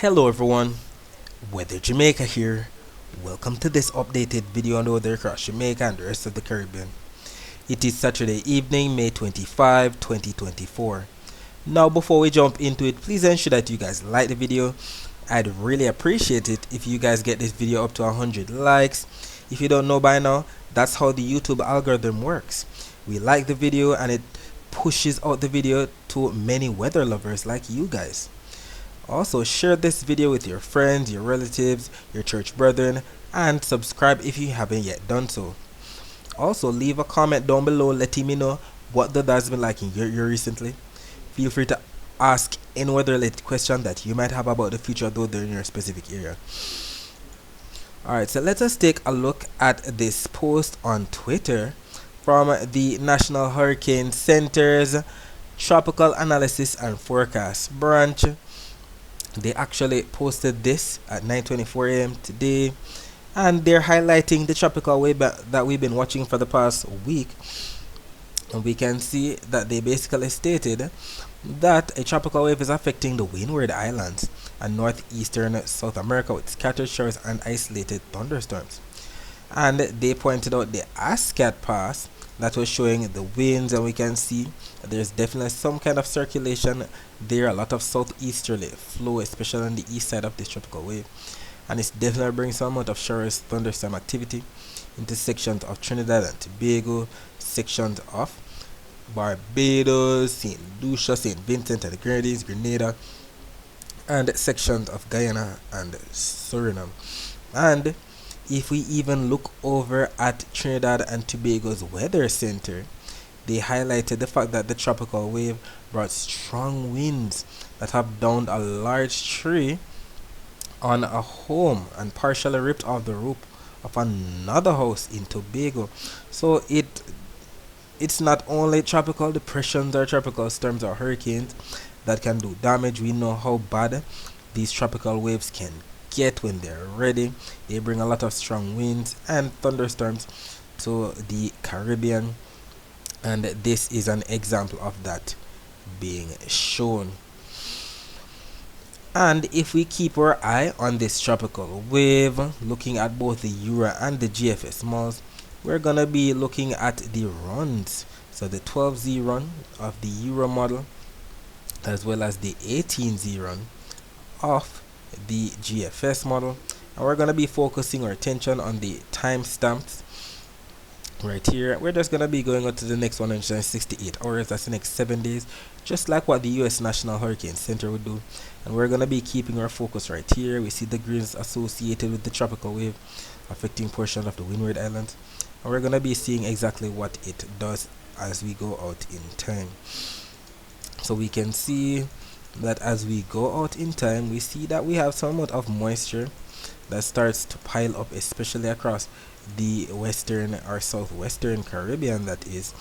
Hello everyone, Weather Jamaica here. Welcome to this updated video on the weather across Jamaica and the rest of the Caribbean. It is Saturday evening, May 25, 2024. Now before we jump into it, please ensure that you guys like the video. I'd really appreciate it if you guys get this video up to 100 likes. If you don't know by now, that's how the YouTube algorithm works. We like the video and it pushes out the video to many weather lovers like you guys. Also, share this video with your friends, your relatives, your church brethren, and subscribe if you haven't yet done so. Also, leave a comment down below letting me know what the weather has been like in your area recently. Feel free to ask any weather-related question that you might have about the future of the weather in your specific area. Alright, so let us take a look at this post on Twitter from the National Hurricane Center's Tropical Analysis and Forecast branch. They actually posted this at 9:24 a.m. today, and they're highlighting the tropical wave that we've been watching for the past week. And we can see that they basically stated that a tropical wave is affecting the Windward Islands and northeastern South America with scattered showers and isolated thunderstorms. And they pointed out the ASCAT pass that was showing the winds, and we can see that there's definitely some kind of circulation there, a lot of southeasterly flow, especially on the east side of this tropical wave, and it's definitely bringing some amount of showers, thunderstorm activity into sections of Trinidad and Tobago, sections of Barbados, St. Lucia, St. Vincent and the Grenadines, Grenada, and sections of Guyana and Suriname. And if we even look over at Trinidad and Tobago's weather center, they highlighted the fact that the tropical wave brought strong winds that have downed a large tree on a home and partially ripped off the roof of another house in Tobago. So it's not only tropical depressions or tropical storms or hurricanes that can do damage. We know how bad these tropical waves can get when they're ready. They bring a lot of strong winds and thunderstorms to the Caribbean, and this is an example of that being shown. And if we keep our eye on this tropical wave, looking at both the Euro and the GFS models, we're gonna be looking at the runs. So the 12Z run of the Euro model, as well as the 18Z run of the GFS model, and we're going to be focusing our attention on the timestamps right here. We're just going to be going on to the next 168 hours, that's the next 7 days, just like what the US National Hurricane Center would do. And we're going to be keeping our focus right here. We see the greens associated with the tropical wave affecting portions of the Windward Islands, and we're going to be seeing exactly what it does as we go out in time. So we can see that as we go out in time, we see that we have some amount of moisture that starts to pile up, especially across the western or southwestern Caribbean, that is.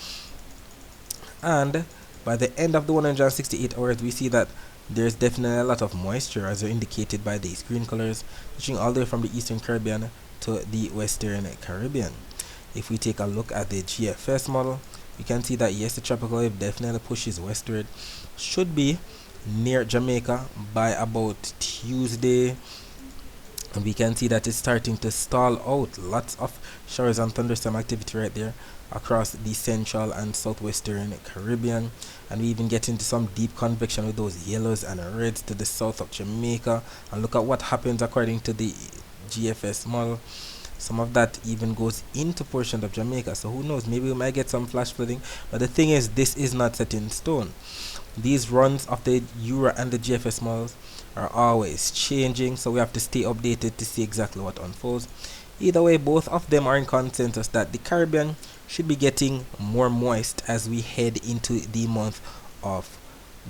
And by the end of the 168 hours, we see that there's definitely a lot of moisture, as are indicated by these green colors, reaching all the way from the eastern Caribbean to the western Caribbean. If we take a look at the GFS model, we can see that yes, the tropical wave definitely pushes westward, should be near Jamaica by about Tuesday, and we can see that it's starting to stall out. Lots of showers and thunderstorm activity right there across the central and southwestern Caribbean, and we even get into some deep convection with those yellows and reds to the south of Jamaica. And look at what happens according to the GFS model. Some of that even goes into portions of Jamaica, so who knows, maybe we might get some flash flooding. But the thing is, this is not set in stone. These runs of the Euro and the GFS models are always changing, so we have to stay updated to see exactly what unfolds. Either way, both of them are in consensus that the Caribbean should be getting more moist as we head into the month of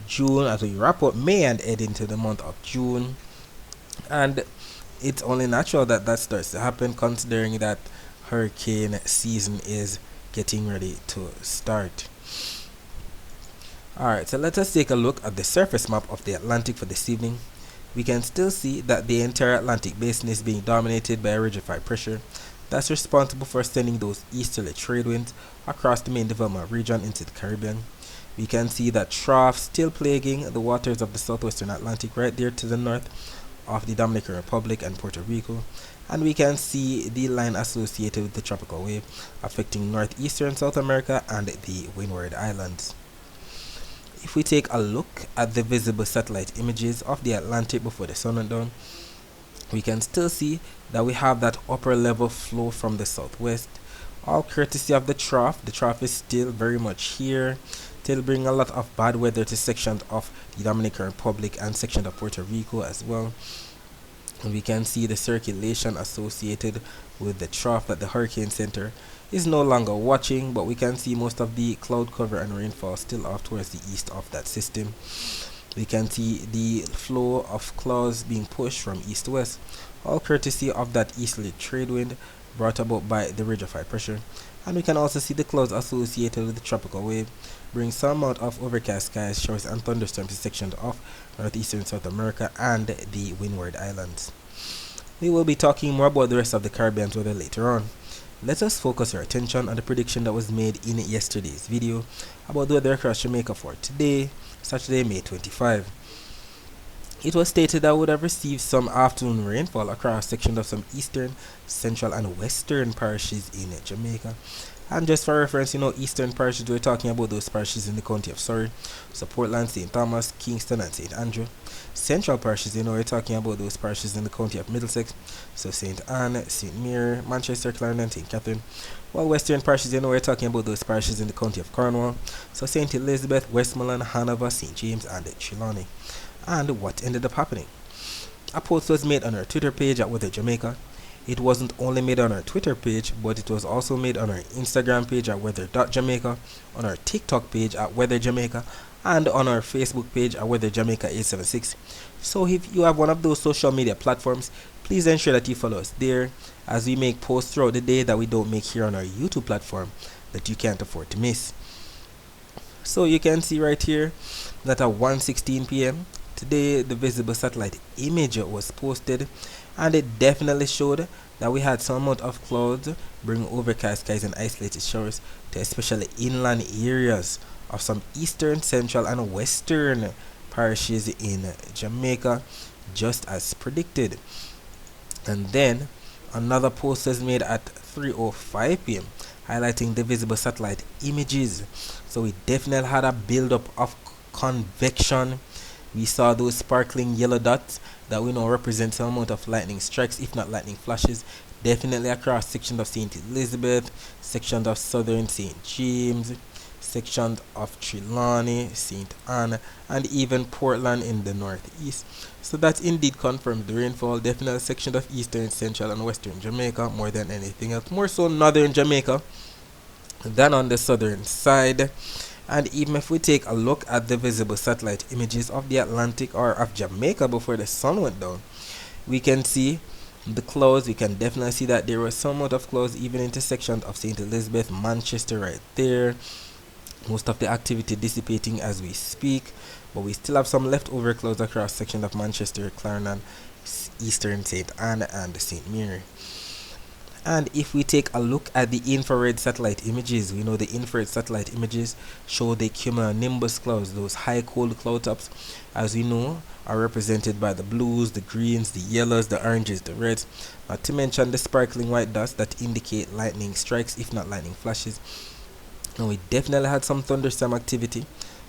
June, as we wrap up May and head into the month of June. And it's only natural that that starts to happen, considering that hurricane season is getting ready to start. Alright, so let us take a look at the surface map of the Atlantic for this evening. We can still see that the entire Atlantic basin is being dominated by a ridgified pressure that's responsible for sending those easterly trade winds across the main development region into the Caribbean. We can see that trough still plaguing the waters of the southwestern Atlantic right there to the north of the Dominican Republic and Puerto Rico, and we can see the line associated with the tropical wave affecting northeastern South America and the Windward Islands. If we take a look at the visible satellite images of the Atlantic before the sun went down, we can still see that we have that upper level flow from the southwest, all courtesy of the trough. The trough is still very much here, still bringing a lot of bad weather to sections of the Dominican Republic and sections of Puerto Rico as well. And we can see the circulation associated with the trough that the hurricane center is no longer watching, but we can see most of the cloud cover and rainfall still off towards the east of that system. We can see the flow of clouds being pushed from east to west, all courtesy of that easterly trade wind brought about by the ridge of high pressure. And we can also see the clouds associated with the tropical wave bring some amount of overcast skies, showers, and thunderstorms to sections of northeastern South America and the Windward Islands. We will be talking more about the rest of the Caribbean's weather later on. Let us focus our attention on the prediction that was made in yesterday's video about the weather across Jamaica for today, Saturday, May 25. It was stated that we would have received some afternoon rainfall across sections of some eastern, central, and western parishes in Jamaica. And just for reference, eastern parishes, we're talking about those parishes in the county of Surrey, so Portland, St. Thomas, Kingston, and St. Andrew. Central parishes, we're talking about those parishes in the county of Middlesex, so St. Anne, St. Mary, Manchester, Clarendon, St. Catherine. While western parishes, we're talking about those parishes in the county of Cornwall, so St. Elizabeth, Westmoreland, Hanover, St. James, and Trelawney. And what ended up happening? A post was made on our Twitter page at Weather Jamaica. It wasn't only made on our Twitter page, but it was also made on our Instagram page at weather.jamaica, on our TikTok page at Weather Jamaica, and on our Facebook page at Weather Jamaica 876. So if you have one of those social media platforms, please ensure that you follow us there, as we make posts throughout the day that we don't make here on our YouTube platform that you can't afford to miss. So you can see right here that at 1:16 p.m. today, the visible satellite image was posted, and it definitely showed that we had some amount of clouds bringing overcast skies and isolated showers to especially inland areas of some eastern, central, and western parishes in Jamaica, just as predicted. And then another post was made at 3:05 p.m. highlighting the visible satellite images. So we definitely had a build-up of convection. We saw those sparkling yellow dots that we know represent some amount of lightning strikes, if not lightning flashes, definitely across sections of St. Elizabeth, sections of southern St. James, sections of Trelawney, St. Anne, and even Portland in the northeast. So that indeed confirms the rainfall, definitely sections of eastern, central, and western Jamaica more than anything else, more so northern Jamaica than on the southern side. And even if we take a look at the visible satellite images of the Atlantic or of Jamaica before the sun went down, we can see the clouds. We can definitely see that there was some amount of clouds even into sections of St. Elizabeth, Manchester right there. Most of the activity dissipating as we speak, but we still have some leftover clouds across sections of Manchester, Clarendon, eastern St. Anne, and St. Mary. And if we take a look at the infrared satellite images, we know the infrared satellite images show the cumulonimbus clouds, those high cold cloud tops, as we know, are represented by the blues, the greens, the yellows, the oranges, the reds, not to mention the sparkling white dots that indicate lightning strikes, if not lightning flashes. And we definitely had some thunderstorm activity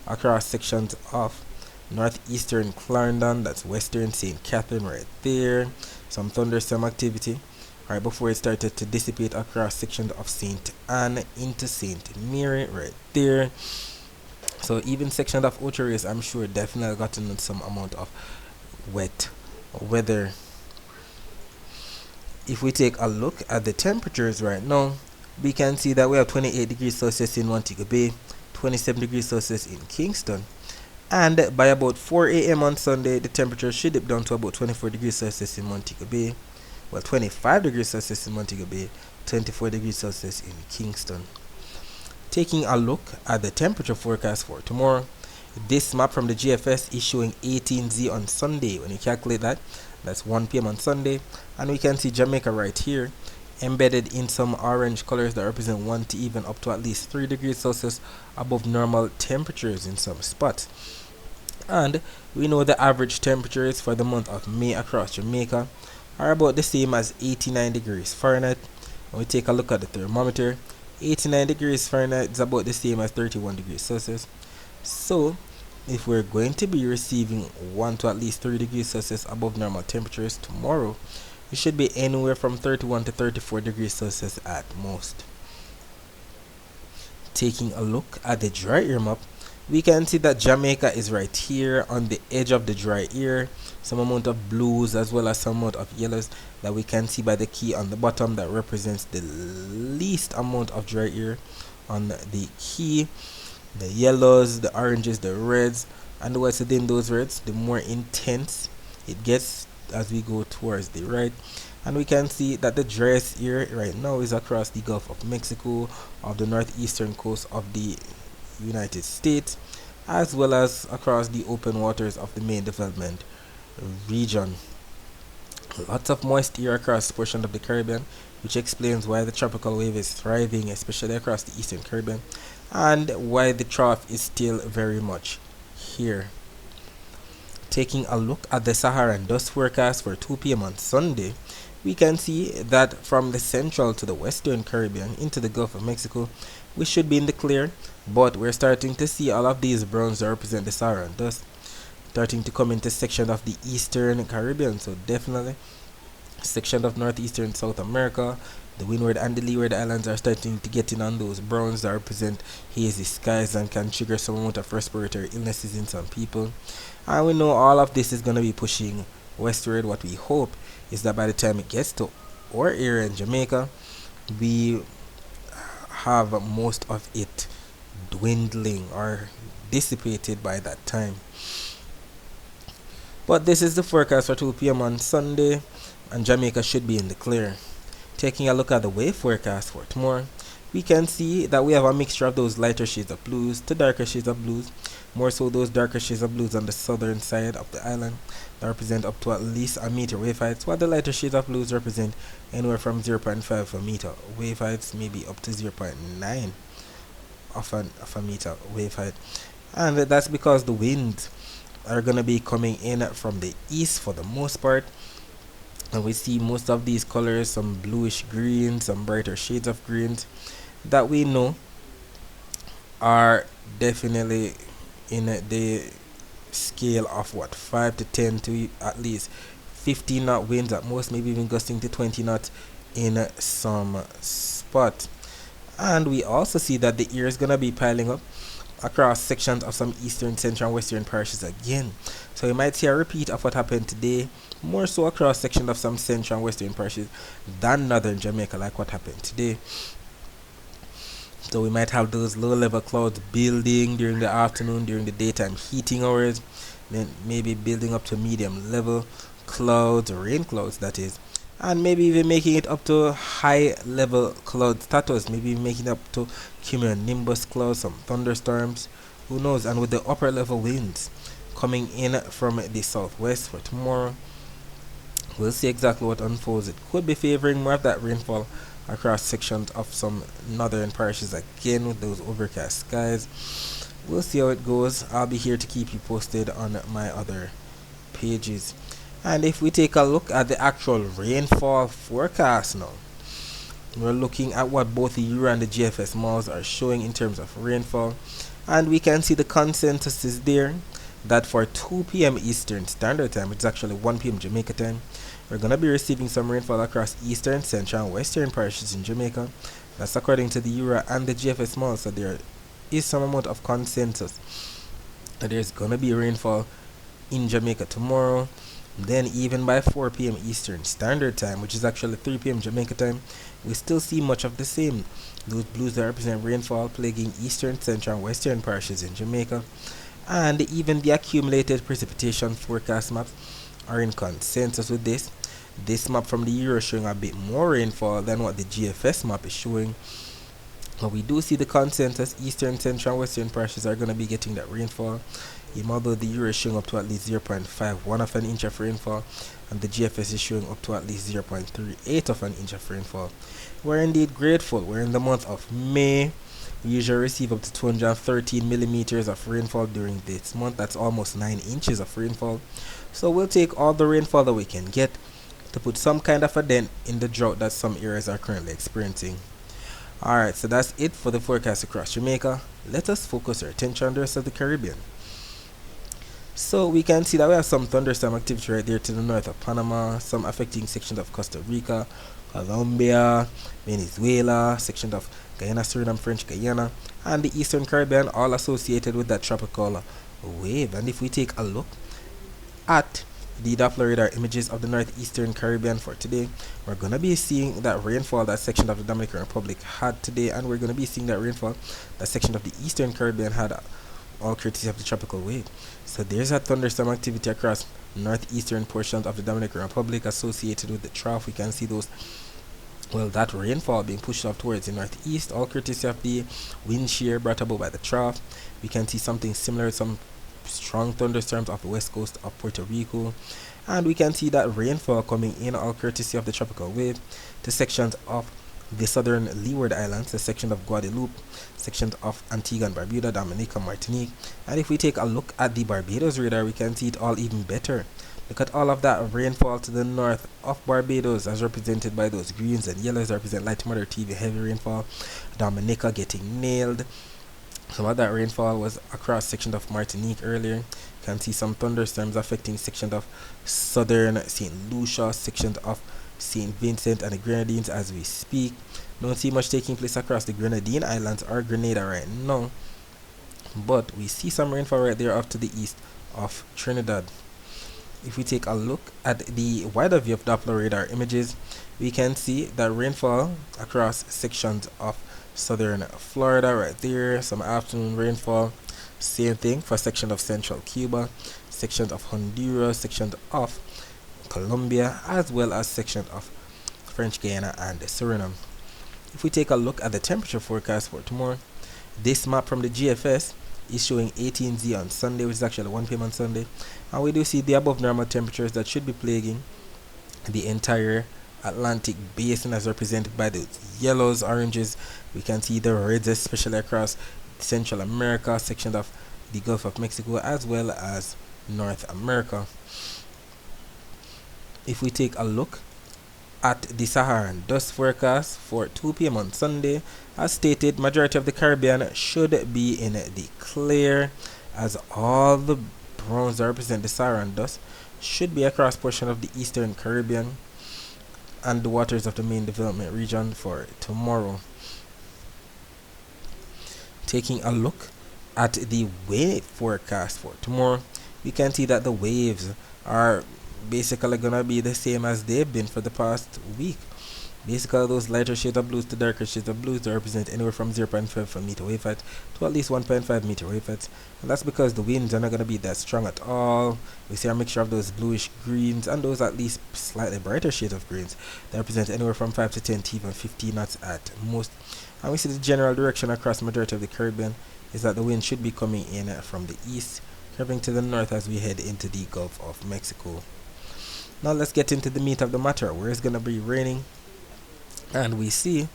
across sections of northeastern Clarendon, that's western St. Catherine right there, some thunderstorm activity right before it started to dissipate across sections of St. Anne into St. Mary right there. So even sections of Ocho Rios, I'm sure, definitely gotten some amount of wet weather. If we take a look at the temperatures right now, we can see that we have 28 degrees Celsius in Montego Bay, 27 degrees Celsius in Kingston, and by about 4 a.m. on Sunday, the temperature should dip down to about 24 degrees Celsius in Montego Bay, 25 degrees Celsius in Montego Bay, 24 degrees Celsius in Kingston. Taking a look at the temperature forecast for tomorrow, this map from the GFS is showing 18Z on Sunday. When you calculate that, that's 1 p.m. on Sunday, and we can see Jamaica right here embedded in some orange colors that represent 1 to even up to at least 3 degrees Celsius above normal temperatures in some spots. And we know the average temperatures for the month of May across Jamaica are about the same as 89 degrees Fahrenheit. When we take a look at the thermometer, 89 degrees Fahrenheit is about the same as 31 degrees Celsius. So, if we're going to be receiving 1 to at least 3 degrees Celsius above normal temperatures tomorrow, we should be anywhere from 31 to 34 degrees Celsius at most. Taking a look at the dry air map, we can see that Jamaica is right here on the edge of the dry air. Some amount of blues as well as some amount of yellows that we can see by the key on the bottom that represents the least amount of dry air on the key. The yellows, the oranges, the reds, and what's within those reds, the more intense it gets as we go towards the right. And we can see that the driest air right now is across the Gulf of Mexico, of the northeastern coast of the United States, as well as across the open waters of the main development region. Lots of moist air across the portion of the Caribbean, which explains why the tropical wave is thriving, especially across the eastern Caribbean, and why the trough is still very much here. Taking a look at the Saharan dust forecast for 2 p.m. on Sunday, we can see that from the central to the western Caribbean into the Gulf of Mexico, we should be in the clear, but we're starting to see all of these browns that represent the Saharan dust starting to come into section of the eastern Caribbean. So definitely section of northeastern South America, the Windward and the Leeward Islands are starting to get in on those browns that represent hazy skies and can trigger some amount of respiratory illnesses in some people. And we know all of this is going to be pushing westward. What we hope is that by the time it gets to our area in Jamaica, we have most of it dwindling or dissipated by that time. But this is the forecast for 2 p.m. on Sunday, and Jamaica should be in the clear. Taking a look at the wave forecast for tomorrow, we can see that we have a mixture of those lighter shades of blues to darker shades of blues, more so those darker shades of blues on the southern side of the island that represent up to at least a meter wave heights, while the lighter shades of blues represent anywhere from 0.5 of a meter wave heights, maybe up to 0.9 of a meter wave height. And that's because the winds are going to be coming in from the east for the most part, and we see most of these colors, some bluish green, some brighter shades of greens that we know are definitely in the scale of 5 to 10 to at least 15 knot winds at most, maybe even gusting to 20 knots in some spots. And we also see that the air is going to be piling up across sections of some eastern, central, and western parishes again. So we might see a repeat of what happened today, more so across sections of some central and western parishes than northern Jamaica, like what happened today. So we might have those low level clouds building during the afternoon, during the daytime heating hours, then maybe building up to medium level clouds, rain clouds that is, and maybe even making it up to high level cloud status, maybe making it up to cumulonimbus clouds, some thunderstorms, who knows. And with the upper level winds coming in from the southwest for tomorrow, we'll see exactly what unfolds. It could be favoring more of that rainfall across sections of some northern parishes again with those overcast skies. We'll see how it goes. I'll be here to keep you posted on my other pages. And if we take a look at the actual rainfall forecast now, we're looking at what both the Euro and the GFS models are showing in terms of rainfall, and we can see the consensus is there that for 2 p.m. Eastern Standard Time, it's actually 1 p.m. Jamaica time, we're going to be receiving some rainfall across eastern, central, and western parishes in Jamaica. That's according to the Euro and the GFS model, so there is some amount of consensus that there's going to be rainfall in Jamaica tomorrow. Then even by 4 p.m. Eastern Standard Time, which is actually 3 p.m. Jamaica time, we still see much of the same. Those blues that represent rainfall plaguing eastern, central, and western parishes in Jamaica. And even the accumulated precipitation forecast maps are in consensus with this. This map from the Euro showing a bit more rainfall than what the GFS map is showing. But we do see the consensus, eastern, central, and western parishes are going to be getting that rainfall. Although the Euro is showing up to at least 0.51 of an inch of rainfall, and the GFS is showing up to at least 0.38 of an inch of rainfall. We're indeed grateful. We're in the month of May, We usually receive up to 213 millimeters of rainfall during this month. That's almost 9 inches of rainfall. So we'll take all the rainfall that we can get to put some kind of a dent in the drought that some areas are currently experiencing. Alright, so that's it for the forecast across Jamaica. Let us focus our attention on the rest of the Caribbean. So we can see that we have some thunderstorm activity right there to the north of Panama, some affecting sections of Costa Rica, Colombia, Venezuela, section of Guyana, Suriname, French Guyana, and the Eastern Caribbean, all associated with that tropical wave. And if we take a look at the Doppler radar images of the northeastern Caribbean for today, we're going to be seeing that rainfall that section of the Dominican Republic had today, and we're going to be seeing that rainfall that section of the Eastern Caribbean had, all courtesy of the tropical wave. So there's a thunderstorm activity across northeastern portions of the Dominican Republic associated with the trough. We can see that rainfall being pushed off towards the northeast, all courtesy of the wind shear brought about by the trough. We can see something similar, some strong thunderstorms off the west coast of Puerto Rico, and we can see that rainfall coming in, all courtesy of the tropical wave, to sections of the southern Leeward Islands, the section of Guadeloupe, sections of Antigua and Barbuda, Dominica, Martinique. And if we take a look at the Barbados radar, we can see it all even better. Look at all of that rainfall to the north of Barbados, as represented by those greens and yellows, represent light to moderate to heavy rainfall. Dominica getting nailed. Some of that rainfall was across sections of Martinique earlier. You can see some thunderstorms affecting sections of southern St. Lucia, sections of St. Vincent and the Grenadines as we speak. Don't see much taking place across the Grenadine Islands or Grenada right now, but we see some rainfall right there off to the east of Trinidad. If we take a look at the wider view of Doppler radar images, we can see that rainfall across sections of southern Florida right there, some afternoon rainfall. Same thing for section of central Cuba, sections of Honduras, sections of Colombia, as well as section of French Guyana and Suriname. If we take a look at the temperature forecast for tomorrow, this map from the GFS is showing 18Z on Sunday, which is actually 1 p.m. on Sunday, and we do see the above normal temperatures that should be plaguing the entire Atlantic basin, as represented by the yellows, oranges. We can see the reds, especially across Central America, section of the Gulf of Mexico, as well as North America. If we take a look at the Saharan dust forecast for 2 p.m. on Sunday, as stated, majority of the Caribbean should be in the clear, as all the browns that represent the Saharan dust should be across portion of the Eastern Caribbean and the waters of the main development region for tomorrow. Taking a look at the wave forecast for tomorrow, we can see that the waves are basically gonna be the same as they've been for the past week. Basically, those lighter shades of blues to darker shades of blues that represent anywhere from 0.5 meter wave height to at least 1.5 meter wave height, and that's because the winds are not going to be that strong at all. We see a mixture of those bluish greens and those at least slightly brighter shades of greens that represent anywhere from 5 to 10 to even 15 knots at most. And we see the general direction across the majority of the Caribbean is that the wind should be coming in from the east, curving to the north as we head into the Gulf of Mexico. Now let's get into the meat of the matter, where it's going to be raining. And we see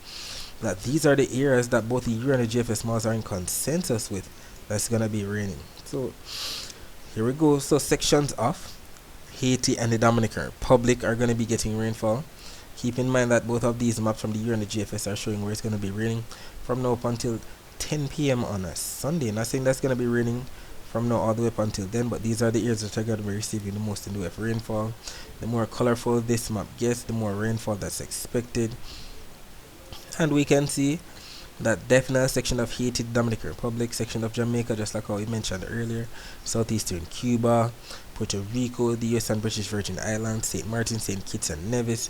that these are the areas that both the Euro and the GFS models are in consensus with that's going to be raining. So here we go. So sections of Haiti and the Dominican Republic are going to be getting rainfall. Keep in mind that both of these maps from the Euro and the GFS are showing where it's going to be raining from now up until 10 p.m. on a Sunday. Not saying that's going to be raining from now all the way up until then, but these are the areas that are going to be receiving the most in the way of rainfall. The more colorful this map gets, the more rainfall that's expected. And we can see that definite section of Haiti, Dominican Republic, section of Jamaica, just like how we mentioned earlier, southeastern Cuba, Puerto Rico, the US and British Virgin Islands, St. Martin, St. Kitts and Nevis,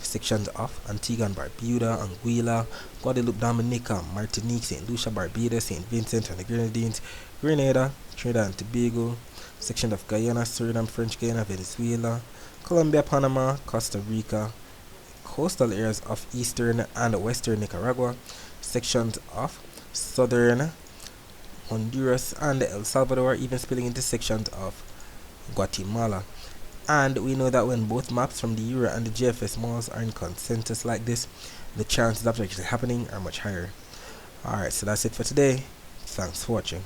sections of Antigua and Barbuda, Anguilla, Guadeloupe, Dominica, Martinique, St. Lucia, Barbados, St. Vincent and the Grenadines, Grenada, Trinidad and Tobago, section of Guyana, Suriname, French Guyana, Venezuela, Colombia, Panama, Costa Rica, coastal areas of eastern and western Nicaragua, sections of southern Honduras and El Salvador, even spilling into sections of Guatemala. And we know that when both maps from the Euro and the GFS models are in consensus like this, the chances of actually happening are much higher. Alright, so that's it for today. Thanks for watching.